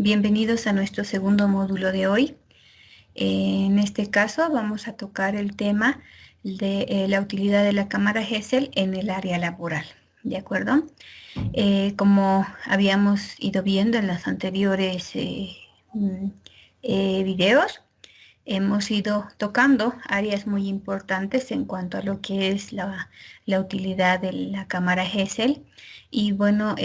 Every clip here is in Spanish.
Bienvenidos a nuestro segundo módulo de hoy. En este caso vamos a tocar el tema de la utilidad de la cámara Gesell en el área laboral, ¿de acuerdo? Como habíamos ido viendo en los anteriores videos, hemos ido tocando áreas muy importantes en cuanto a lo que es la utilidad de la cámara Gesell. Y bueno,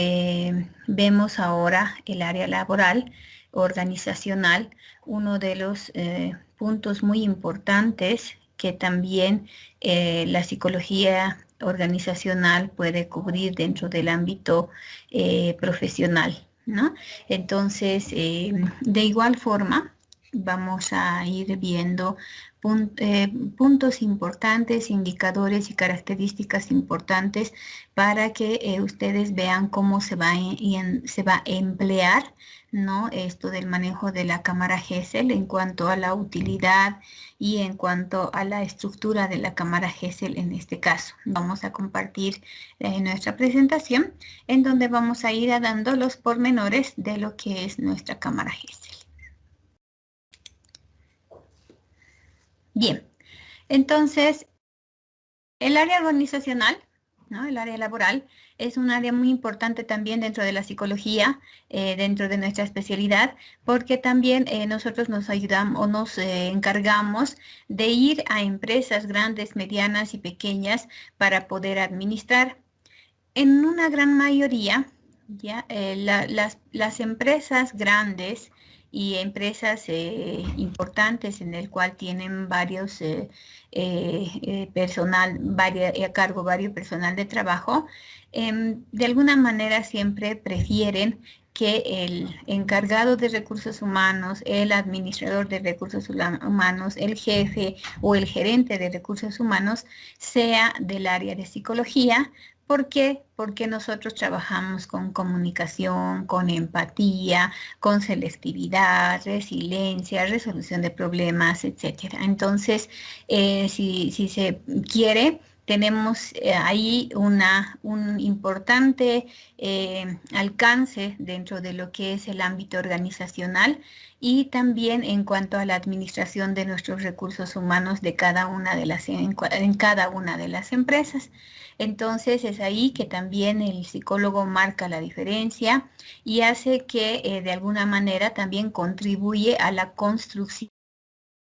vemos ahora el área laboral, organizacional, uno de los puntos muy importantes que también la psicología organizacional puede cubrir dentro del ámbito profesional, ¿no? Entonces, de igual forma, vamos a ir viendo puntos importantes, indicadores y características importantes para que ustedes vean cómo se va a emplear, ¿no? Esto del manejo de la cámara Gesell en cuanto a la utilidad y en cuanto a la estructura de la cámara Gesell en este caso. Vamos a compartir nuestra presentación en donde vamos a ir dando los pormenores de lo que es nuestra cámara Gesell. Bien, entonces el área organizacional, ¿no? El área laboral es un área muy importante también dentro de la psicología, dentro de nuestra especialidad, porque también nosotros nos ayudamos o nos encargamos de ir a empresas grandes, medianas y pequeñas para poder administrar. En una gran mayoría, ¿ya? Las empresas grandes y empresas importantes en el cual tienen varios personal, a cargo varios personal de trabajo, de alguna manera siempre prefieren que el encargado de recursos humanos, el administrador de recursos humanos, el jefe o el gerente de recursos humanos sea del área de psicología. ¿Por qué? Porque nosotros trabajamos con comunicación, con empatía, con selectividad, resiliencia, resolución de problemas, etc. Entonces, si se quiere, tenemos ahí un importante alcance dentro de lo que es el ámbito organizacional y también en cuanto a la administración de nuestros recursos humanos de cada una de en cada una de las empresas. Entonces es ahí que también el psicólogo marca la diferencia y hace que de alguna manera también contribuye a la construcción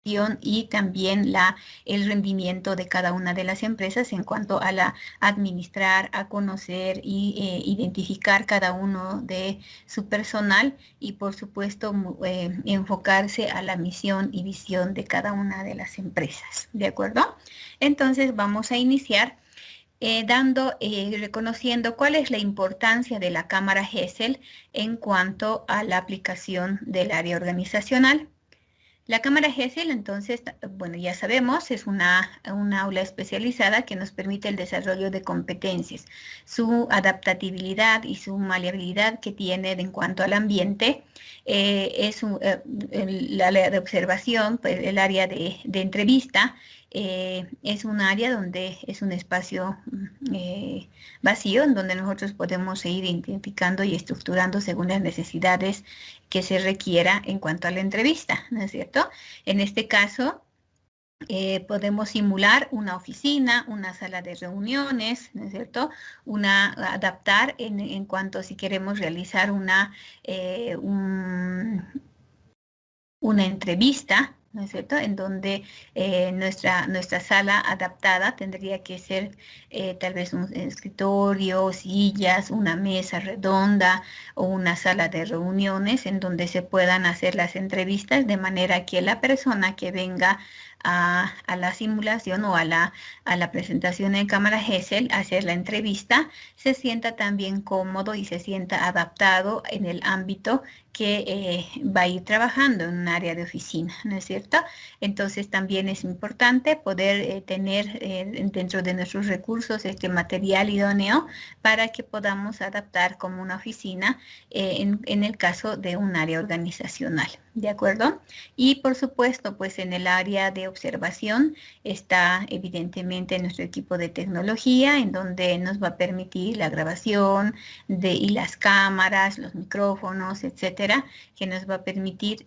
y también el rendimiento de cada una de las empresas en cuanto a administrar, a conocer y identificar cada uno de su personal y por supuesto enfocarse a la misión y visión de cada una de las empresas, ¿de acuerdo? Entonces vamos a iniciar reconociendo cuál es la importancia de la cámara Gesell en cuanto a la aplicación del área organizacional. La cámara Gesell, entonces, bueno, ya sabemos, es una aula especializada que nos permite el desarrollo de competencias, su adaptabilidad y su maleabilidad que tiene en cuanto al ambiente, es el área de observación, pues, el área de entrevista, es un área donde es un espacio vacío, en donde nosotros podemos ir identificando y estructurando según las necesidades que se requiera en cuanto a la entrevista, ¿no es cierto? En este caso, podemos simular una oficina, una sala de reuniones, ¿no es cierto? Adaptar en cuanto si queremos realizar una entrevista, ¿no es cierto? En donde nuestra sala adaptada tendría que ser tal vez un escritorio, sillas, una mesa redonda o una sala de reuniones en donde se puedan hacer las entrevistas de manera que la persona que venga a la simulación o a la presentación en cámara Gesell, a hacer la entrevista, se sienta también cómodo y se sienta adaptado en el ámbito que va a ir trabajando en un área de oficina, ¿no es cierto? Entonces también es importante poder tener dentro de nuestros recursos este material idóneo para que podamos adaptar como una oficina en el caso de un área organizacional. ¿de acuerdo? Y por supuesto, pues en el área de observación está evidentemente nuestro equipo de tecnología, en donde nos va a permitir la grabación y las cámaras, los micrófonos, etcétera, que nos va a permitir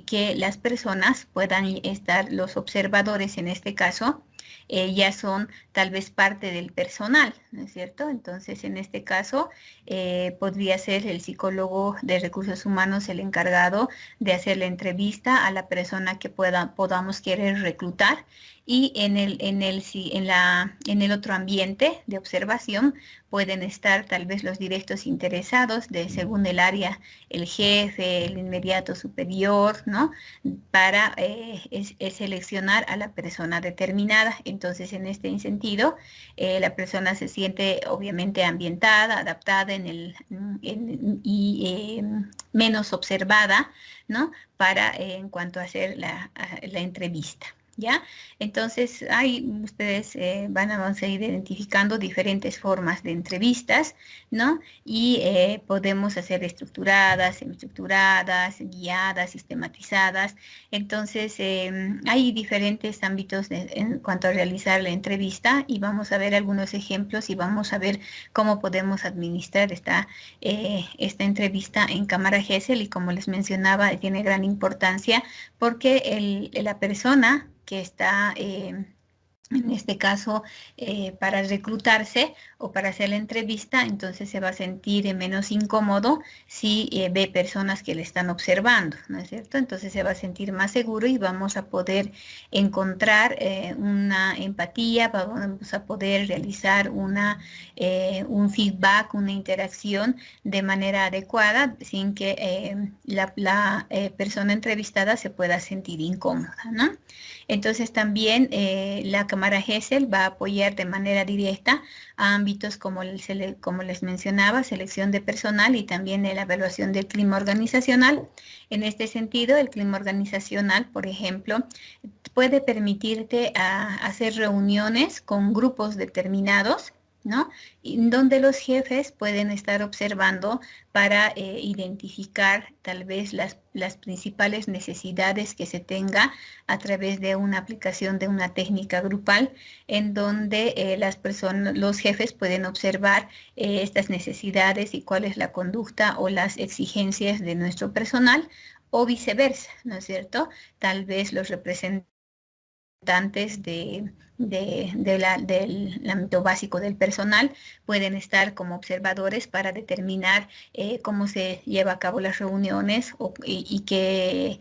que las personas puedan estar, los observadores en este caso, ya son tal vez parte del personal, ¿no es cierto? Entonces, en este caso, podría ser el psicólogo de recursos humanos el encargado de hacer la entrevista a la persona que podamos querer reclutar, y en el otro ambiente de observación pueden estar tal vez los directos interesados según el área, el jefe, el inmediato superior, ¿no? Para seleccionar a la persona determinada. Entonces, en este sentido, la persona se siente obviamente ambientada, adaptada y menos observada, ¿no? Para en cuanto a hacer la entrevista. ¿Ya? Entonces, ustedes van a seguir identificando diferentes formas de entrevistas, ¿no? Y podemos hacer estructuradas, semiestructuradas, guiadas, sistematizadas. Entonces, hay diferentes ámbitos en cuanto a realizar la entrevista, y vamos a ver algunos ejemplos y vamos a ver cómo podemos administrar esta entrevista en cámara Gesell. Y como les mencionaba, tiene gran importancia porque la persona que está en este caso, para reclutarse o para hacer la entrevista, entonces se va a sentir menos incómodo si ve personas que le están observando, ¿no es cierto? Entonces se va a sentir más seguro y vamos a poder encontrar una empatía, vamos a poder realizar un feedback, una interacción de manera adecuada sin que la persona entrevistada se pueda sentir incómoda, ¿no? Entonces también la cámara Gesell va a apoyar de manera directa a ámbitos como les mencionaba, selección de personal y también la evaluación del clima organizacional. En este sentido, el clima organizacional, por ejemplo, puede permitirte hacer reuniones con grupos determinados, ¿no? Donde los jefes pueden estar observando para identificar tal vez las principales necesidades que se tenga a través de una aplicación de una técnica grupal, en donde los jefes pueden observar estas necesidades y cuál es la conducta o las exigencias de nuestro personal, o viceversa, ¿no es cierto? Tal vez los representantes del ámbito básico del personal pueden estar como observadores para determinar cómo se lleva a cabo las reuniones y qué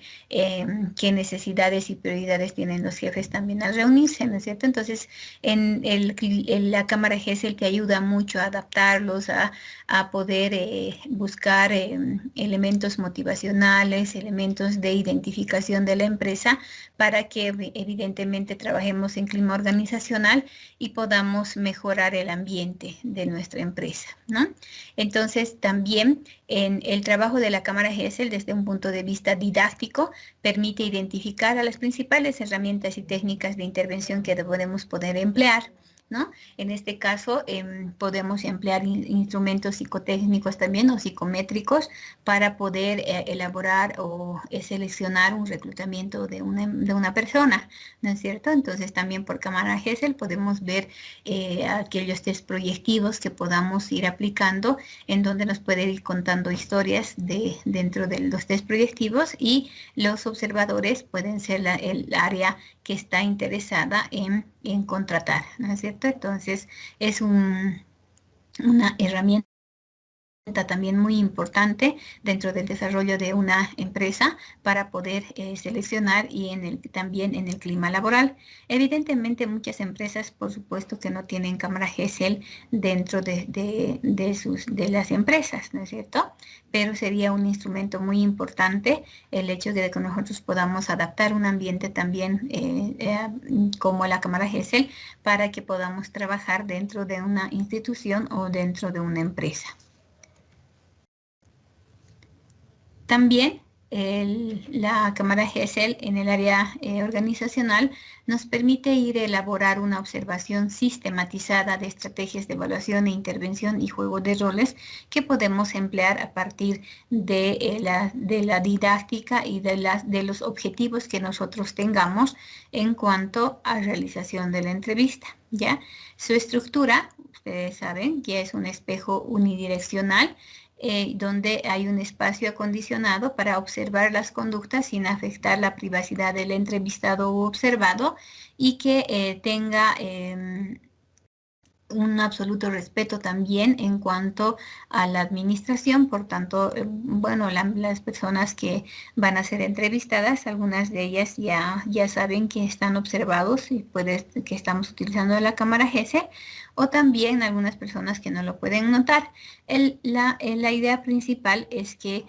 necesidades y prioridades tienen los jefes también al reunirse, ¿no es cierto? Entonces, la cámara Gesell te ayuda mucho a adaptarlos, a poder buscar elementos motivacionales, elementos de identificación de la empresa, para que evidentemente trabajemos en clima organizacional y podamos mejorar el ambiente de nuestra empresa, ¿no? Entonces, también en el trabajo de la cámara Gesell desde un punto de vista didáctico permite identificar a las principales herramientas y técnicas de intervención que podemos poder emplear, ¿no? En este caso, podemos emplear instrumentos psicotécnicos también o psicométricos para poder elaborar o seleccionar un reclutamiento de una persona, ¿no es cierto? Entonces, también por cámara Gesell podemos ver aquellos test proyectivos que podamos ir aplicando, en donde nos puede ir contando historias dentro de los test proyectivos, y los observadores pueden ser el área que está interesada en contratar, ¿no es cierto? Entonces, es una herramienta también muy importante dentro del desarrollo de una empresa para poder seleccionar, y también en el clima laboral. Evidentemente, muchas empresas, por supuesto, que no tienen cámara Gesell dentro de las empresas, ¿no es cierto? Pero sería un instrumento muy importante el hecho de que nosotros podamos adaptar un ambiente también como la cámara Gesell, para que podamos trabajar dentro de una institución o dentro de una empresa. También la cámara GESEL en el área organizacional nos permite ir a elaborar una observación sistematizada de estrategias de evaluación e intervención y juego de roles que podemos emplear a partir de la didáctica y de los objetivos que nosotros tengamos en cuanto a realización de la entrevista, ¿ya? Su estructura, ustedes saben que es un espejo unidireccional, donde hay un espacio acondicionado para observar las conductas sin afectar la privacidad del entrevistado u observado y que tenga un absoluto respeto también en cuanto a la administración. Por tanto, bueno, las personas que van a ser entrevistadas, algunas de ellas ya saben que están observados y que estamos utilizando la cámara GESEL, o también algunas personas que no lo pueden notar. La idea principal es que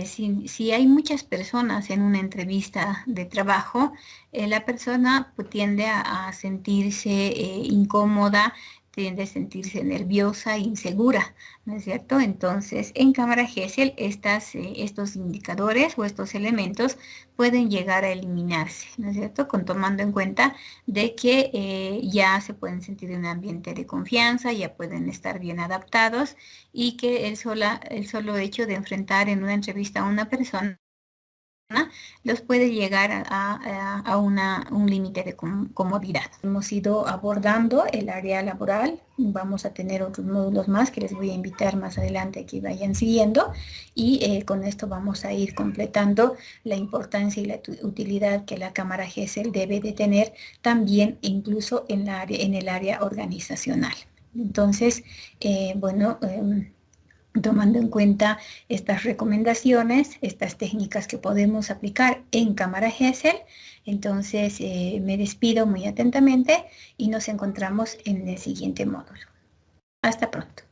si hay muchas personas en una entrevista de trabajo, la persona tiende a sentirse incómoda, tiende a sentirse nerviosa e insegura, ¿no es cierto? Entonces, en cámara GESEL, estos indicadores o estos elementos pueden llegar a eliminarse, ¿no es cierto? Tomando en cuenta de que ya se pueden sentir en un ambiente de confianza, ya pueden estar bien adaptados y que el solo hecho de enfrentar en una entrevista a una persona los puede llegar a un límite de comodidad. Hemos ido abordando el área laboral, vamos a tener otros módulos más que les voy a invitar más adelante a que vayan siguiendo, y con esto vamos a ir completando la importancia y la utilidad que la cámara GESEL debe de tener también incluso en el área organizacional. Entonces, bueno, tomando en cuenta estas recomendaciones, estas técnicas que podemos aplicar en cámara GESEL, entonces me despido muy atentamente y nos encontramos en el siguiente módulo. Hasta pronto.